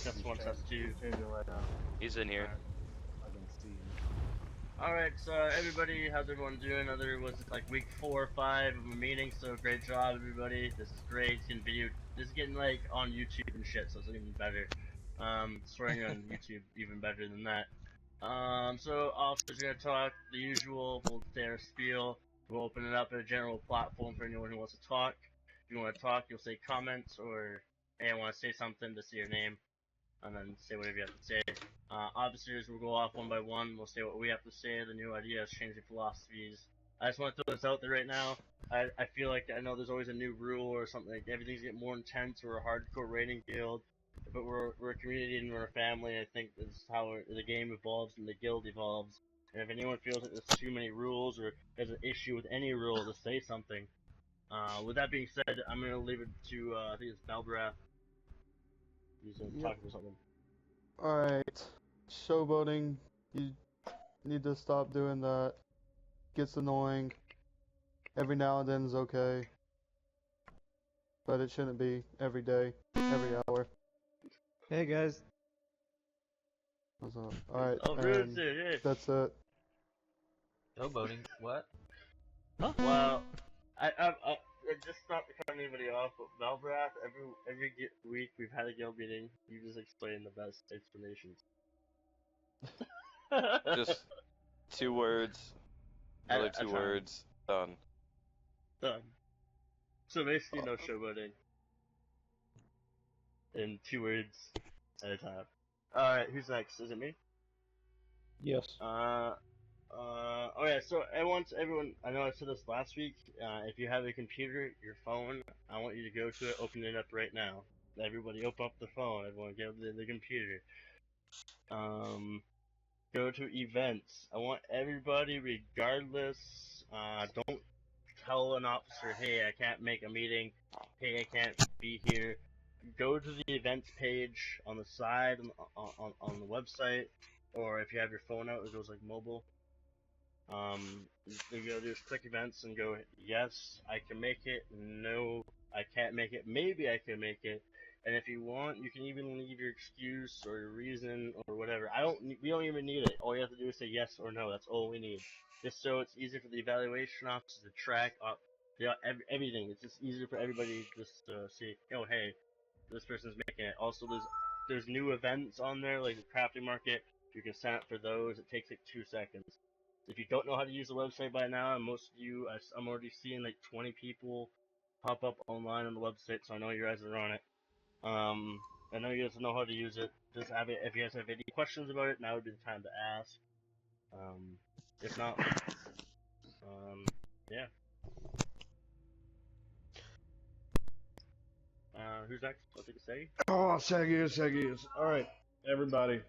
Test 1, Test 2. Changing right now. He's in here. I can see. Alright, so everybody, how's everyone doing? Was it like week 4 or 5 of a meeting? So great job, everybody. This is great. It's getting video. This is getting like on YouTube and shit, so it's getting better. Swearing on YouTube even better than that. So officers are gonna talk the usual. We'll say our spiel. We'll open it up at a general platform for anyone who wants to talk. If you want to talk, you'll say comments or hey, I want to say something. Just say your name, and then say whatever you have to say. Officers will go off one by one. We'll say what we have to say, the new ideas, changing philosophies. I just want to throw this out there right now. I feel like I know there's always a new rule or something. Like everything's getting more intense. We're a hardcore raiding guild, but we're a community and we're a family. I think this is how the game evolves and the guild evolves. And if anyone feels that there's too many rules or there's an issue with any rule, to say something. With that being said, I'm gonna leave it to I think it's Balbrath. He's gonna talk about something. Alright, showboating, you need to stop doing that. Gets annoying. Every now and then is okay. But it shouldn't be every day, every hour. Hey guys. What's up? Alright, Oh, Bruce, yeah. that's it. Showboating? What? Well, I just not to cut anybody off, but Valbrath, every week we've had a guild meeting. You just explain the best explanations. Just 2 words. Another 2 words. Done. Done. So basically, no showboating. In 2 words at a time. Alright, who's next? Is it me? Yes. Oh yeah, so everyone, I know I said this last week, if you have a computer, your phone, I want you to go to it, open it up right now. Everybody open up the phone, everyone get the computer. Go to events. I want everybody, regardless, don't tell an officer, hey, I can't make a meeting, hey, I can't be here. Go to the events page on the side, on the website, or if you have your phone out, it goes like mobile. You go do is click events and go, yes, I can make it, no, I can't make it, maybe I can make it, and if you want, you can even leave your excuse or your reason or whatever. We don't even need it. All you have to do is say yes or no, that's all we need. Just so it's easier for the evaluation officer to track up, everything. It's just easier for everybody just to see, oh hey, this person's making it. Also, there's new events on there, like the crafting market, you can sign up for those, it takes like 2 seconds. If you don't know how to use the website by now, and most of you, I'm already seeing like 20 people pop up online on the website, so I know you guys are on it. I know you guys know how to use it. Just have it. If you guys have any questions about it, now would be the time to ask. If not, yeah. Who's next? What did you say? Oh, Saggius. Alright, everybody.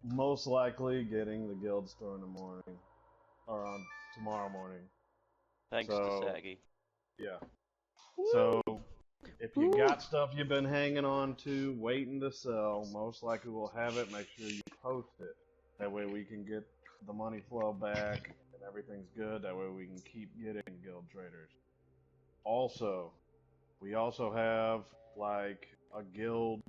Most likely getting the guild store in the morning. Or on tomorrow morning. Thanks to Saggy. Yeah. So, if you got stuff you've been hanging on to, waiting to sell, most likely we'll have it. Make sure you post it. That way we can get the money flow back and everything's good. That way we can keep getting guild traders. Also, we also have like a guild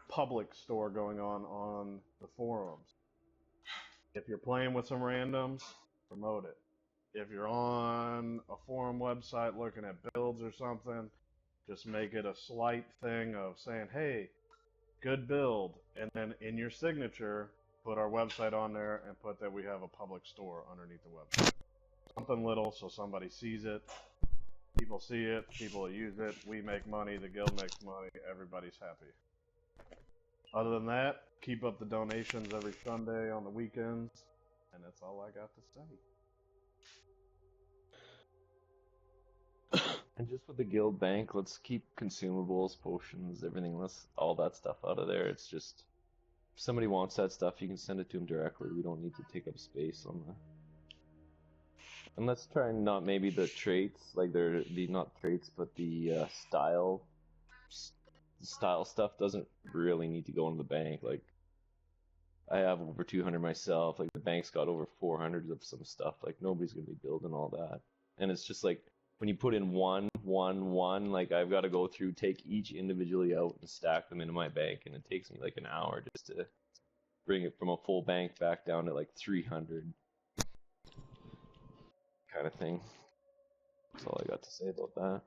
public store going on the forums. If you're playing with some randoms, promote it. If you're on a forum website looking at builds or something, just make it a slight thing of saying, hey, good build, and then in your signature, put our website on there and put that we have a public store underneath the website. Something little so somebody sees it, people see it, people use it, we make money, the guild makes money, everybody's happy. Other than that, keep up the donations every Sunday on the weekends, and that's all I got to say. And just with the guild bank, let's keep consumables, potions, everything, all that stuff out of there. It's just, if somebody wants that stuff, you can send it to them directly. We don't need to take up space on the... And let's try and not maybe the traits, like not traits, but the style stuff doesn't really need to go in the bank. Like, I have over 200 myself, like the bank's got over 400 of some stuff, like nobody's gonna be building all that. And it's just like, when you put in one one. Like I've got to go through, take each individually out and stack them into my bank, and it takes me like an hour just to bring it from a full bank back down to like 300 kind of thing. That's all I got to say about that.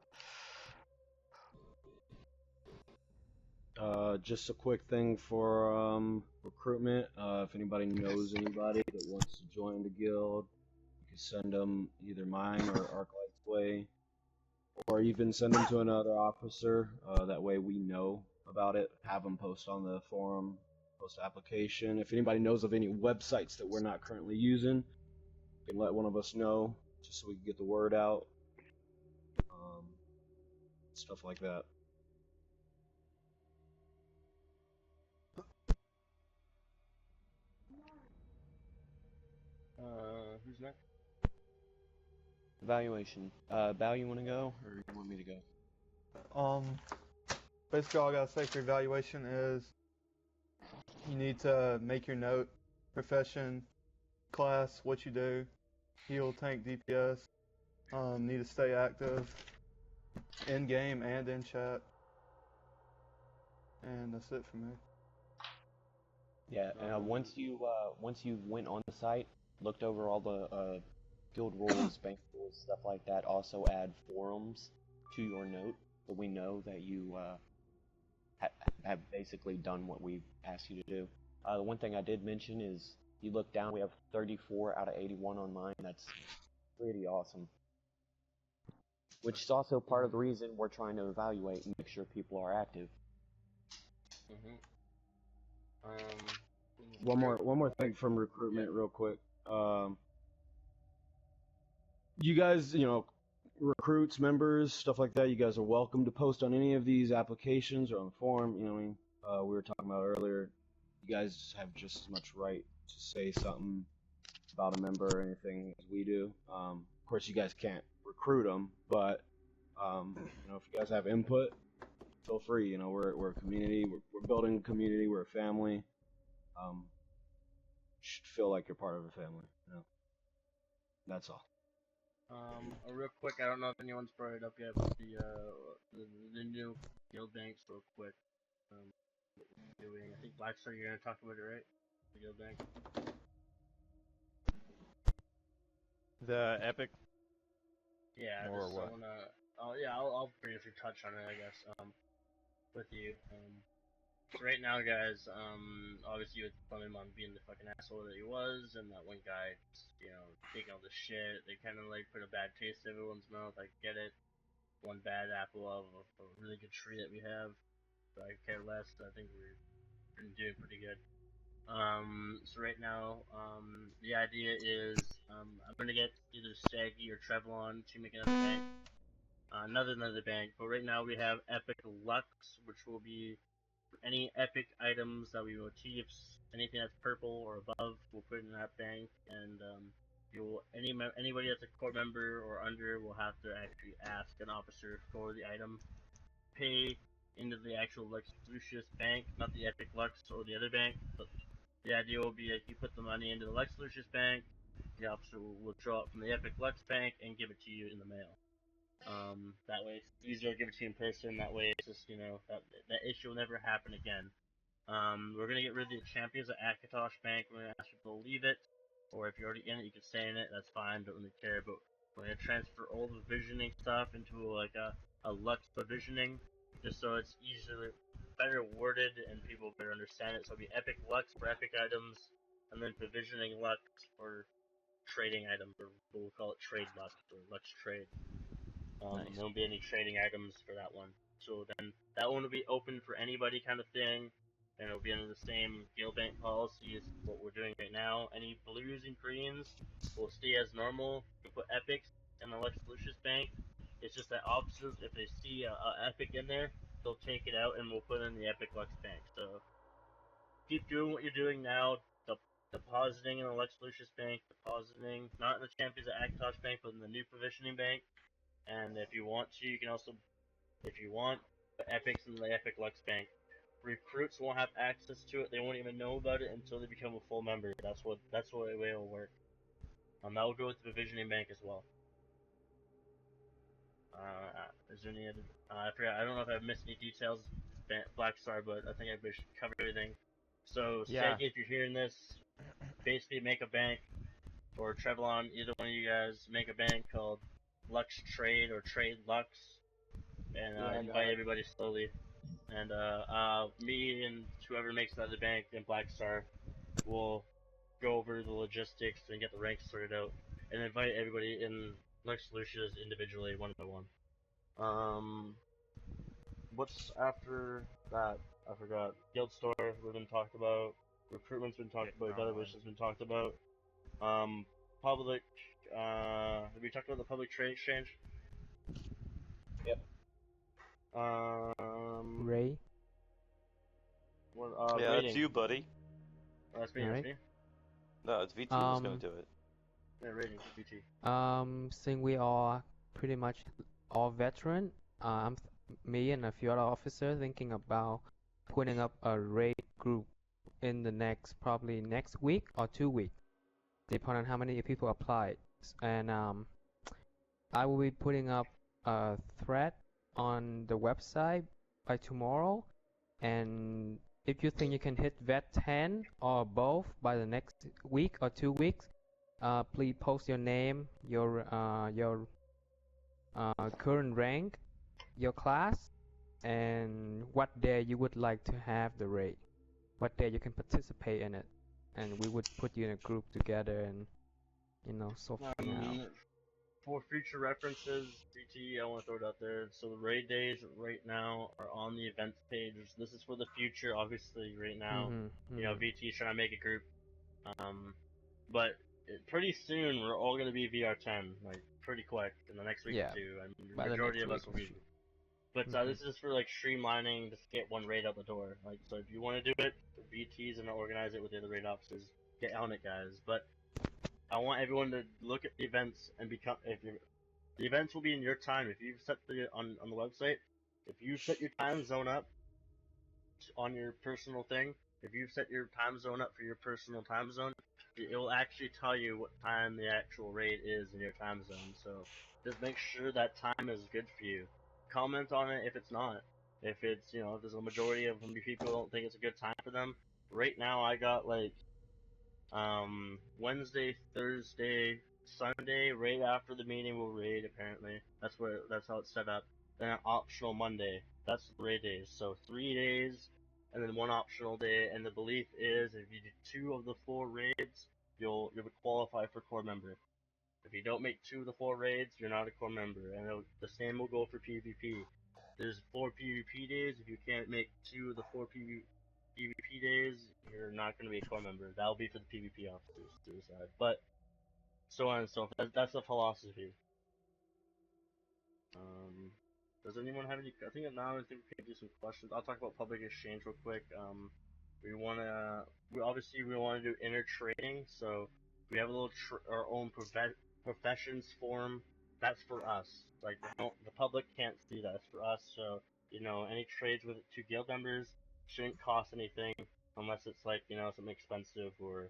Just a quick thing for recruitment. If anybody knows anybody that wants to join the guild, you can send them either mine or Arclight's way, or even send them to another officer. That way we know about it. Have them post on the forum, post application. If anybody knows of any websites that we're not currently using, you can let one of us know, just so we can get the word out. Stuff like that. Who's next? Evaluation. Bao, you want to go, or you want me to go? Basically all I gotta say for evaluation is you need to make your note, profession, class, what you do, heal, tank, DPS. Need to stay active in game and in chat. And that's it for me. Yeah. Once you went on the site, looked over all the guild rules, bank rules, stuff like that. Also add forums to your note, so we know that you have basically done what we asked you to do. The one thing I did mention is you look down. We have 34 out of 81 on mine. That's pretty awesome. Which is also part of the reason we're trying to evaluate and make sure people are active. One more thing from recruitment, real quick. You guys, recruits, members, stuff like that. You guys are welcome to post on any of these applications or on the forum. You know what I mean? We were talking about earlier. You guys have just as much right to say something about a member or anything as we do. Of course, you guys can't recruit them, but if you guys have input, feel free. We're a community. We're building a community. We're a family. You should feel like you're part of a family. That's all. Real quick, I don't know if anyone's brought it up yet, but the new guild banks, real quick. What we're doing. I think Blackstar, you're gonna talk about it, right? The guild bank. The epic. Yeah. Or what? I'll briefly touch on it, I guess. With you. So right now, guys, obviously with Thundermon being the fucking asshole that he was, and that one guy, taking all the shit, they kind of like put a bad taste in everyone's mouth. I get it. One bad apple of a really good tree that we have, but I care less. I think we're doing pretty good. So right now, the idea is, I'm gonna get either Staggy or Trevlon to make another bank. Another bank, but right now we have Epic Lux, which will be any epic items that we motifs, anything that's purple or above, we'll put in that bank, and anybody that's a core member or under will have to actually ask an officer for the item, pay into the actual Lux Lucis bank, not the Epic Lux or the other bank. But the idea will be that you put the money into the Lux Lucis bank, the officer will withdraw it from the Epic Lux bank and give it to you in the mail. That way it's easier to give it to you in person. That way it's just, that issue will never happen again. We're gonna get rid of the champions at Akatosh Bank. We're gonna ask people to leave it, or if you're already in it, you can stay in it. That's fine. Don't really care. But we're gonna transfer all the visioning stuff into like a Lux provisioning, just so it's easier, better worded, and people better understand it. So it'll be Epic Lux for epic items, and then provisioning Lux for trading items, or we'll call it Trade Lux or Lux Trade. Nice. There won't be any trading items for that one. So then that one will be open for anybody kind of thing, and it'll be under the same guild bank policy as what we're doing right now. Any blues and greens will stay as normal. You can put epics in the Lux Lucis bank. It's just that officers, if they see a epic in there, they'll take it out and we'll put it in the Epic Lux bank. So keep doing what you're doing now. Depositing in the Lux Lucis bank, depositing not in the Champions at Akatosh bank, but in the new provisioning bank. And if you want to, you can also, if you want, put epics in the Epic Lux bank. Recruits won't have access to it. They won't even know about it until they become a full member. That's the way it'll work. That will go with the provisioning bank as well. Is there any other? I forgot. I don't know if I've missed any details, Black Star, but I think I covered everything. So, Yeah. Sagi, if you're hearing this, basically make a bank, or Trevlon, either one of you guys, make a bank called Lux Trade or Trade Lux, and invite everybody slowly. And me and whoever makes the other bank in Black Star will go over the logistics and get the ranks sorted out, and invite everybody in Lux Lucis individually, one by one. What's after that? I forgot. Guild store we've been talked about. Recruitment's been talked about. Other wishes been talked about. Public. Have we talked about the public trade exchange? Yep. Ray. What, Yeah, rating. it's you, buddy. Oh, that's me. Alright. That's me. No, it's VT who's gonna do it. Yeah, rating. BT. Since we are pretty much all veteran, me and a few other officers thinking about putting up a raid group in the probably next week or 2 weeks, depending on how many people applied. And I will be putting up a thread on the website by tomorrow. And if you think you can hit vet 10 or both by the next week or 2 weeks, please post your name, your current rank, your class, and what day you would like to have the raid, what day you can participate in it, and we would put you in a group together and sort things out. For future references, BT, I want to throw it out there. So the raid days right now are on the events page. This is for the future, obviously. Right now, VT is trying to make a group. But pretty soon we're all gonna be VR10, like pretty quick in the next week or two. I mean, the majority of us will be. But this is for like streamlining, just get one raid out the door. Like, so if you want to do it, VT's and organize it with the other raid officers. Get on it, guys. But I want everyone to look at the events and become. The events will be in your time. If you've set on the website, if you set your time zone up on your personal thing, if you've set your time zone up for your personal time zone, it will actually tell you what time the actual raid is in your time zone. So just make sure that time is good for you. Comment on it if it's not. If it's if there's a majority of people don't think it's a good time for them. Right now I got like Wednesday, Thursday, Sunday, right after the meeting we'll raid apparently. That's how it's set up. Then an optional Monday. That's the raid days. So 3 days and then one optional day, and the belief is if you do 2 of the 4 raids, you'll qualify for core member. If you don't make 2 of the 4 raids, you're not a core member, and the same will go for PvP. There's 4 PvP days. If you can't make 2 of the 4 PvP days, you're not going to be a core member. That'll be for the PvP officers to decide. But so on and so forth. That's the philosophy. Does anyone have any? I think now we can do some questions. I'll talk about public exchange real quick. We want to do inner trading. So we have a little our own professions forum. That's for us. Like the public can't see that. It's for us. So any trades with 2 guild members shouldn't cost anything unless it's like something expensive or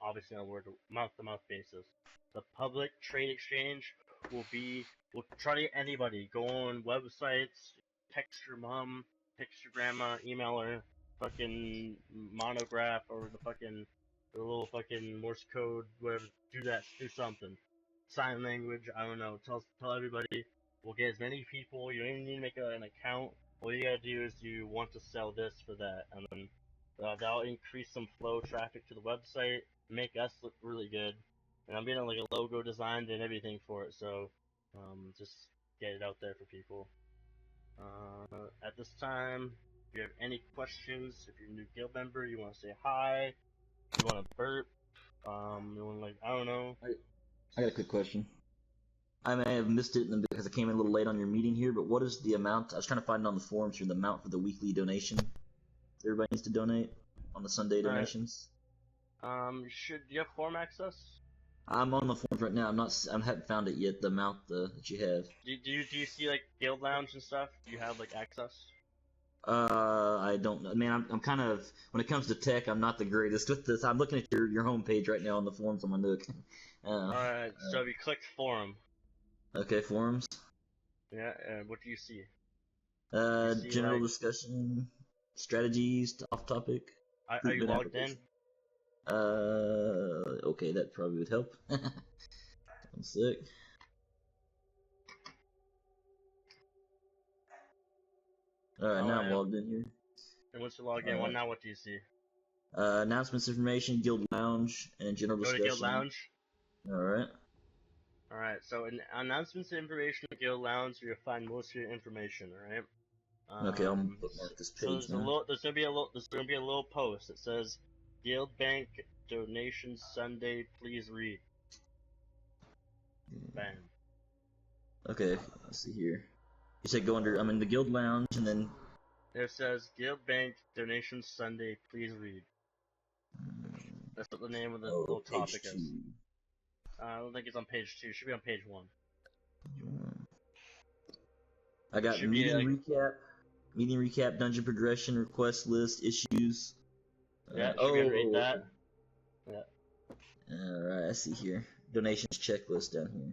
obviously on a mouth-to-mouth basis. The public trade exchange we'll try to get anybody. Go on websites, text your mom, text your grandma, email her, fucking monograph or the little fucking Morse code, whatever. Do something. Sign language, I don't know. Tell everybody. We'll get as many people. You don't even need to make an account. All you gotta do is you want to sell this for that, and then that'll increase some flow traffic to the website, make us look really good. And I'm getting like a logo designed and everything for it, so just get it out there for people. At this time, if you have any questions, if you're a new guild member, you want to say hi, you want to burp, you want to I don't know. I got a quick question. I may have missed it because I came in a little late on your meeting here, but what is the amount? I was trying to find it on the forums here, the amount for the weekly donation. Everybody needs to donate on the Sunday donations. Do you have form access? I'm on the forums right now. I haven't found it yet. The amount that you have. Do you see like guild lounge and stuff? Do you have like access? I don't know. Man, I'm kind of, when it comes to tech, I'm not the greatest with this. I'm looking at your homepage right now on the forums on my Nook. Alright, so if you click forum. Okay, forums. Yeah. What do you see? You see, General like, discussion, strategies, off topic. are you logged in? Okay, that probably would help. One sec. Alright, now I'm logged in here. And once you log in, Alright. now what do you see? Announcements, information, guild lounge, and general Go to discussion. Guild Lounge. Alright. Alright, so in announcements, information, Guild Lounge, you'll find most of your information. Alright. Okay, I'll bookmark this So page there's gonna be a little post that says Guild Bank donations Sunday. Please read. Bam. Okay, let's see here. You said go under. I'm in the guild lounge, and then. It says Guild Bank donations Sunday. Please read. That's what the name of the little topic is. I don't think it's on page 2. It should be on page 1. I got meeting recap, dungeon progression, request list, issues. Yeah, should we read that? Yeah. Alright, I see here. Donations checklist down here.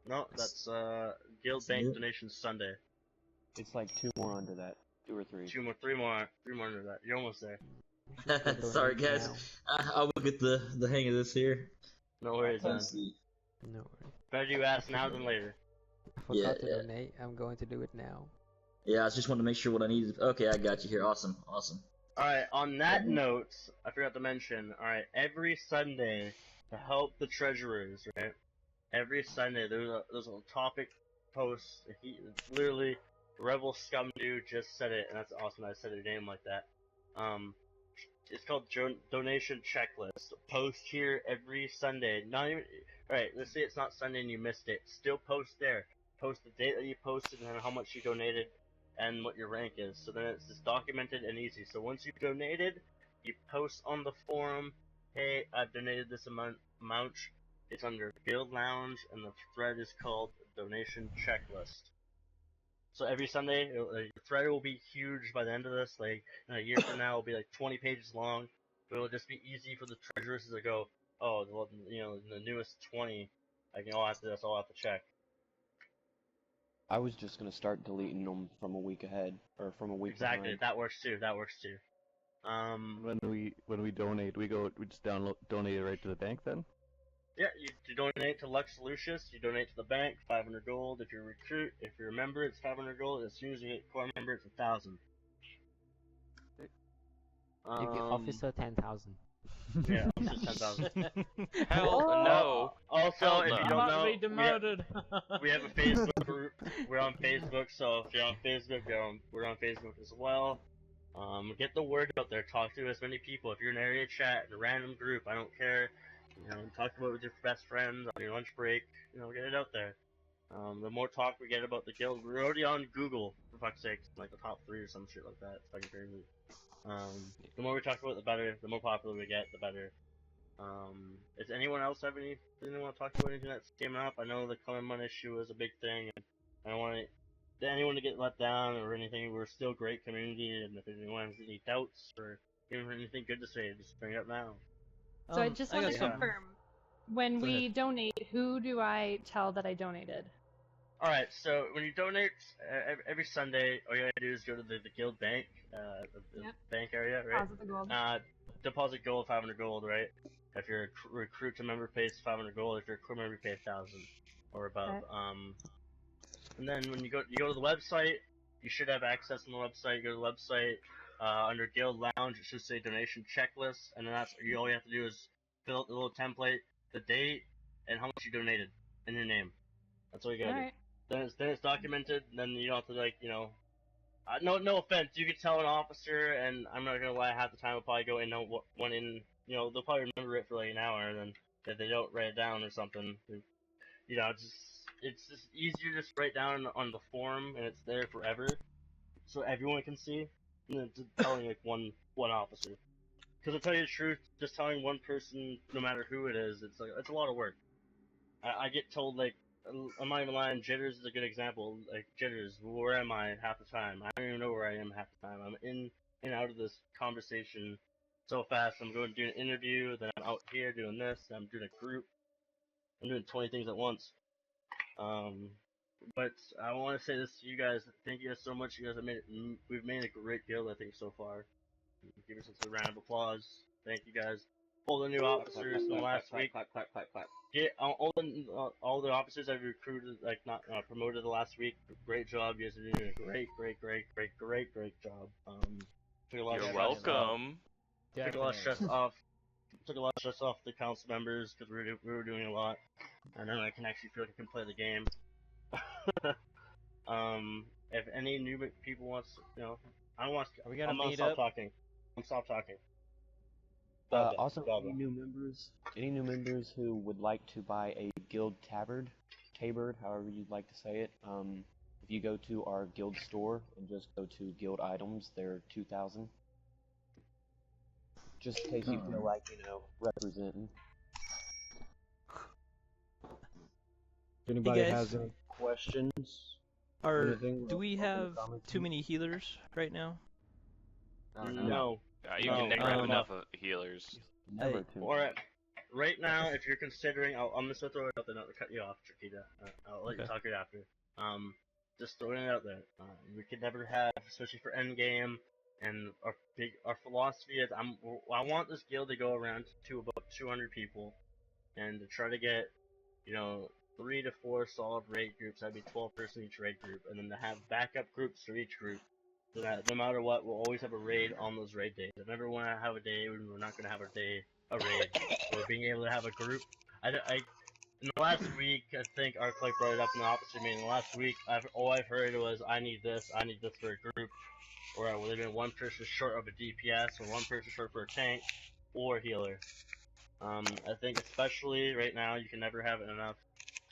No, that's Guild Bank donations Sunday. It's like 2 more under that. 2 or 3. 3 more under that. You're almost there. Sorry, guys. I'll get the hang of this here. No worries, man. No worries. Better you ask now than later. I forgot to donate. I'm going to do it now. Yeah, I just wanted to make sure what I needed. Okay, I got you here. Awesome. Alright, on that note, I forgot to mention, alright, every Sunday, to help the treasurers, right? Every Sunday, there's a topic post. Literally, Rebel Scum Dude just said it, and that's awesome. I said your name like that. It's called donation checklist. Post here every Sunday. Not even right. Let's say it's not Sunday and you missed it. Still post there. Post the date that you posted and then how much you donated and what your rank is. So then it's just documented and easy. So once you've donated, you post on the forum. Hey, I've donated this amount. It's under Guild Lounge, and the thread is called Donation Checklist. So every Sunday, the thread will be huge by the end of this. Like, in a year from now, it'll be like 20 pages long. But it'll just be easy for the treasurers to go, oh, well, the newest 20, after this, I'll have to check. I was just gonna start deleting them from a week ahead, or from a week Exactly, behind. that works too. When we donate, we just donate it right to the bank then? Yeah, you donate to Lux Lucis, you donate to the bank, 500 gold. If you're a recruit, if you're a member, it's 500 gold. As soon as you get core member, it's 1,000. You get officer 10,000. Yeah, officer 10,000. Hell no. Also, if you I'm don't about know, to be demoted. we have a Facebook group. We're on Facebook, so if you're on Facebook, we're on Facebook as well. Get the word out there. Talk to as many people. If you're in an area chat, in a random group, I don't care. Talk about it with your best friends on your lunch break. Get it out there. The more talk we get about the guild, we're already on Google, for fuck's sake, like the top 3 or some shit like that. It's fucking crazy. The more we talk about it, the better. The more popular we get, the better. Does anyone else have anything they want to talk about? Anything that's came up? I know the Clemon issue is a big thing, and I don't want anyone to get let down or anything. We're still a great community, and if anyone has any doubts or even anything good to say, just bring it up now. So I just want to confirm, when we donate, who do I tell that I donated? Alright, so when you donate every Sunday, all you gotta do is go to the guild bank, the bank area, right? Deposit the gold. Deposit gold, 500 gold, right? If you're a recruit to member, pays 500 gold. If you're a core member, you pay 1,000 or above. Okay. And then when you go to the website, you should have access on the website. You go to the website, under Guild Lounge, it should say donation checklist, and then all you have to do is fill out the little template, the date, and how much you donated, and your name. That's all you gotta do. Then it's documented. Then you don't have to no offense. You could tell an officer, and I'm not gonna lie. Half the time, I'll probably go in one in. They'll probably remember it for like an hour, and then if they don't write it down or something, it's just easier to just write down on the forum, and it's there forever, so everyone can see. And then just telling like one officer. Because to tell you the truth, just telling one person, no matter who it is, it's a lot of work. I get told like. I'm not even lying, Jitters is a good example. Like, Jitters, where am I half the time? I don't even know where I am half the time. I'm in and out of this conversation so fast. I'm going to do an interview, then I'm out here doing this, then I'm doing a group. I'm doing 20 things at once. But I want to say this to you guys. Thank you guys so much. You guys have we've made a great guild, I think, so far. Give us a round of applause. Thank you guys. All the new officers in the last week. Clap. Yeah, all the officers I've recruited, like not promoted the last week. Great job. You guys are doing a great job. Took a lot You're of stress off. welcome. Took a lot of stress off. Took a lot of stress off the council members because we were doing a lot, and then I can actually feel like I can play the game. If any new people wants, I want. Are we gonna I'm gonna meet stop up? talking. Stop talking. Also, Delta. any new members who would like to buy a guild tabard, however you'd like to say it, if you go to our guild store and just go to guild items, they're 2,000. Just in case you feel like, representing. If anybody guys. has any questions, Do we have too many healers right now? No. You can never have enough of healers. Never too. Alright. Right now, if you're considering, I'm just gonna throw it out there, not to cut you off, Chiquita. I'll let you talk it after. Just throwing it out there. We could never have, especially for endgame, and our philosophy is, I want this guild to go around to about 200 people, and to try to get, 3 to 4 solid raid groups. That'd be 12 person each raid group, and then to have backup groups for each group. So that no matter what, we'll always have a raid on those raid days. I never want to have a day when we're not going to have a raid. Or being able to have a group. In the last week, I think our clique brought it up in the opposite meeting. Last week, all I've heard was, I need this for a group. Or I would have been one person short of a DPS, or one person short for a tank, or healer. I think especially right now, you can never have enough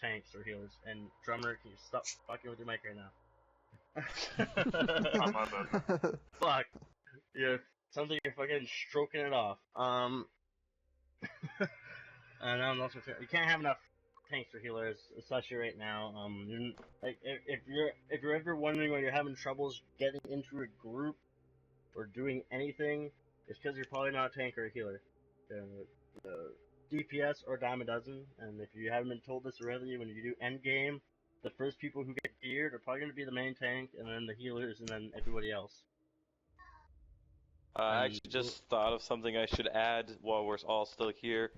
tanks or healers. And drummer, can you stop fucking with your mic right now? Fuck. Yeah, sounds like you're fucking stroking it off. And also, you can't have enough tanks or healers, especially right now. Like if you're ever wondering why you're having troubles getting into a group or doing anything, it's because you're probably not a tank or a healer. DPS or dime a dozen, and if you haven't been told this already, when you do end game, the first people who get geared are probably going to be the main tank, and then the healers, and then everybody else. I actually just thought of something I should add while we're all still here.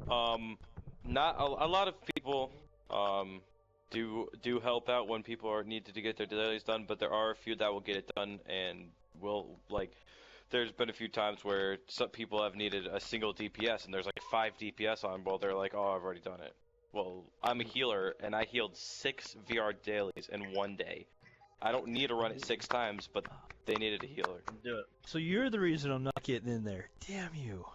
Not a lot of people do help out when people need to get their dailies done, but there are a few that will get it done and will There's been a few times where some people have needed a single DPS and there's like 5 DPS on. Well, they're like, oh, I've already done it. Well, I'm a healer and I healed 6 VR dailies in one day. I don't need to run it 6 times, but they needed a healer. Do it. So you're the reason I'm not getting in there. Damn you.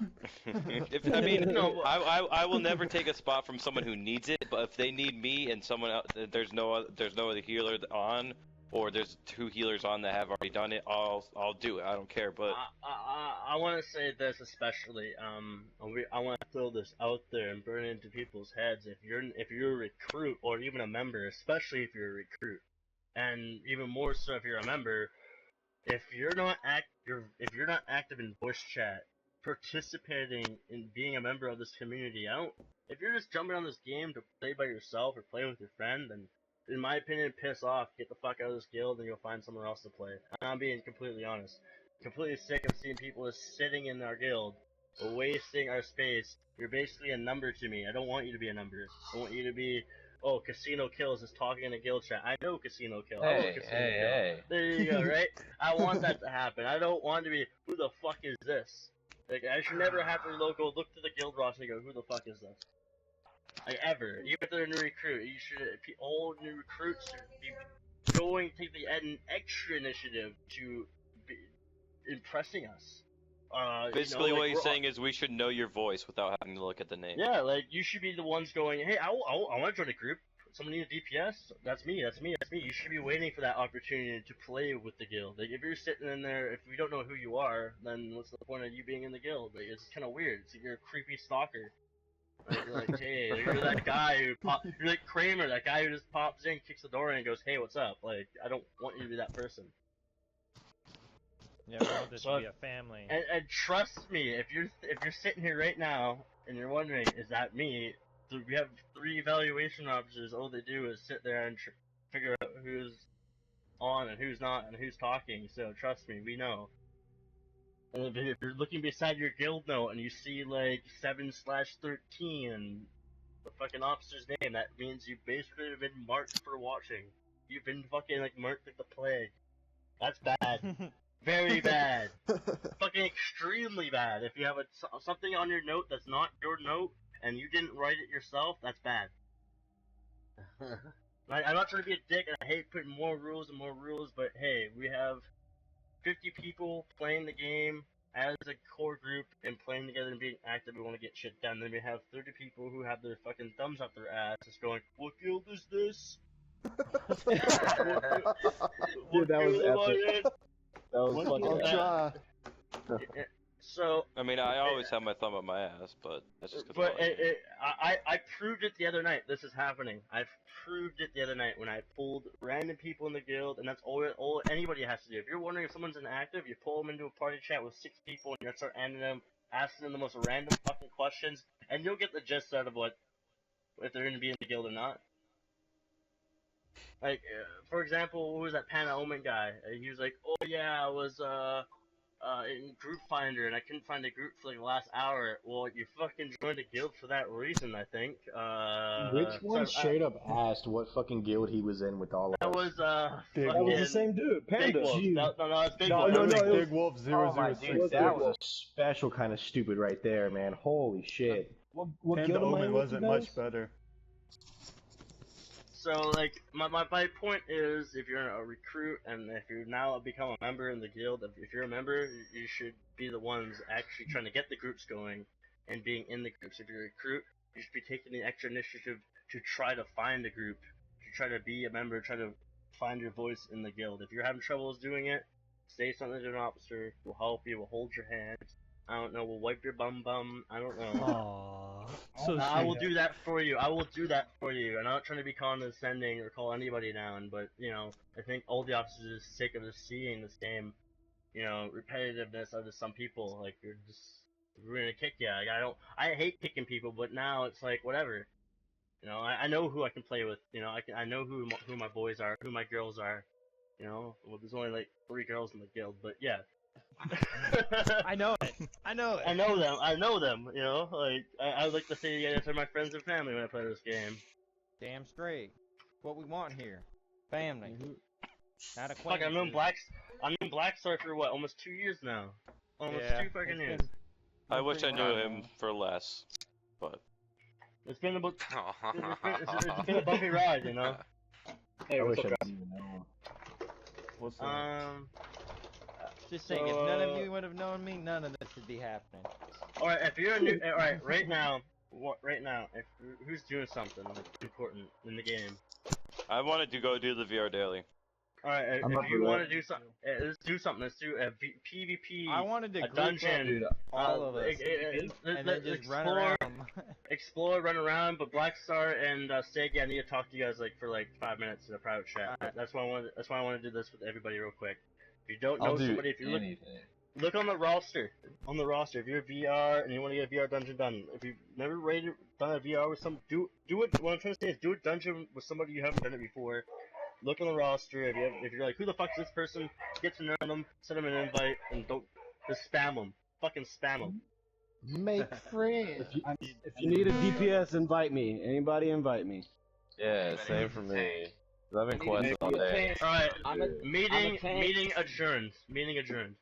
I will never take a spot from someone who needs it, but if they need me and someone else, there's no other healer on, or there's 2 healers on that have already done it, I'll do it. I don't care. But I want to say this especially. I want to throw this out there and burn it into people's heads. If you're a recruit or even a member, especially if you're a recruit, and even more so if you're a member, if you're not active in voice chat, participating in being a member of this community, if you're just jumping on this game to play by yourself or play with your friend, then in my opinion, piss off, get the fuck out of this guild, and you'll find somewhere else to play. And I'm being completely honest. Completely sick of seeing people just sitting in our guild, wasting our space. You're basically a number to me. I don't want you to be a number. I want you to be, oh, Casino Kills is talking in a guild chat. I know Casino Kill. Hey. There you go, right? I want that to happen. I don't want to be, who the fuck is this? Like, I should never have to look to the guild roster and go, who the fuck is this? Like, ever. Even if they're a new recruit, all new recruits should be take the extra initiative to be impressing us. basically, what he's saying is we should know your voice without having to look at the name. Yeah, like, you should be the ones going, hey, I want to join a group. Someone need a DPS? That's me. You should be waiting for that opportunity to play with the guild. Like, if you're sitting in there, if we don't know who you are, then what's the point of you being in the guild? Like, it's kind of weird. It's like you're a creepy stalker. Like, you're like, hey, you're that guy you're like Kramer, that guy who just pops in, kicks the door in, and goes, hey, what's up? Like, I don't want you to be that person. Yeah, we want this to be a family. And trust me, if you're sitting here right now and you're wondering, is that me? We have 3 evaluation officers. All they do is sit there and who's on and who's not and who's talking. So trust me, we know. And if you're looking beside your guild note and you see like 7/13 and the fucking officer's name, that means you basically have been marked for watching. You've been fucking like marked with the plague. That's bad. Very bad. Fucking extremely bad. If you have something on your note that's not your note and you didn't write it yourself, that's bad. I'm not trying to be a dick and I hate putting more rules and more rules, but hey, we have 50 people playing the game as a core group and playing together and being active. We want to get shit done. Then we have 30 people who have their fucking thumbs up their ass just going, "What guild is this?" Dude, that was epic. That was fucking I'll try. So I mean, I always have my thumb up my ass, but that's just because. But I proved it the other night. This is happening. I proved it the other night when I pulled random people in the guild, and that's all anybody has to do. If you're wondering if someone's inactive, you pull them into a party chat with 6 people, and you start asking them the most random fucking questions, and you'll get the gist out of if they're going to be in the guild or not. Like, for example, who was that Pana Omen guy? He was like, "Oh yeah, I was in Group Finder, and I couldn't find a group for like the last hour." Well, you fucking joined a guild for that reason, I think. Which one straight up asked what fucking guild he was in with all of That us? was that was the same dude, Panda. Big Wolf. Jeez. No, it's Big No, Wolf. no, That was no, Big it Wolf. was- Wolf Oh my 006. dude, that was a special kind of stupid right there, man. Holy shit. What Panda guild am I Omen in wasn't with, much guys? better. So, like, my point is, if you're a recruit and if you now become a member in the guild, if you're a member, you should be the ones actually trying to get the groups going and being in the groups. If you're a recruit, you should be taking the extra initiative to try to find a group, to try to be a member, try to find your voice in the guild. If you're having troubles doing it, say something to an officer. We'll help you. We'll hold your hand. I don't know. We'll wipe your bum. I don't know. Aww. So I will sweet. do that for you. I will do that for you. And I'm not trying to be condescending or call anybody down, but I think all the officers are sick of just seeing the same, repetitiveness of some people. Like we're gonna kick you. Like, I hate kicking people, but now it's like whatever. I know who I can play with. I know who my boys are, who my girls are. Well, there's only like 3 girls in the guild, but yeah. I know it. I know it. I know them. Like I like to say you guys are my friends and family when I play this game. Damn straight. What we want here. Family. Not Fuck, I've known Blackstar for what, almost 2 years now. Almost Yeah, 2 fucking it's years. I wish I knew him for less, but. It's been about. It's been a bumpy ride, Hey, I what's wish up, I guys? didn't even know. What's up? Just saying, if none of you would have known me, none of this would be happening. Alright, if you're a new, alright, right now, who's doing something like important in the game? I wanted to go do the VR daily. Alright, if you want to do something, let's do something. Let's do a PvP. I wanted to a group dungeon. up all of us, and then just run around. Explore, run around. But Blackstar and Staggy, I need to talk to you guys for 5 minutes in a private chat. That's why I want to do this with everybody real quick. If you don't know somebody, if you look on the roster, if you're a VR and you want to get a VR dungeon done, if you've never done a VR with do it. What I'm trying to say is do a dungeon with somebody you haven't done it before. Look on the roster. If you're like, who the fuck's this person? Get to know them, send them an invite, and don't just spam them. Fucking spam them. Make friends. If you need a DPS, invite me. Anybody invite me. Yeah, same for me. I've been questing all day. Alright, meeting adjourned. Meeting adjourned.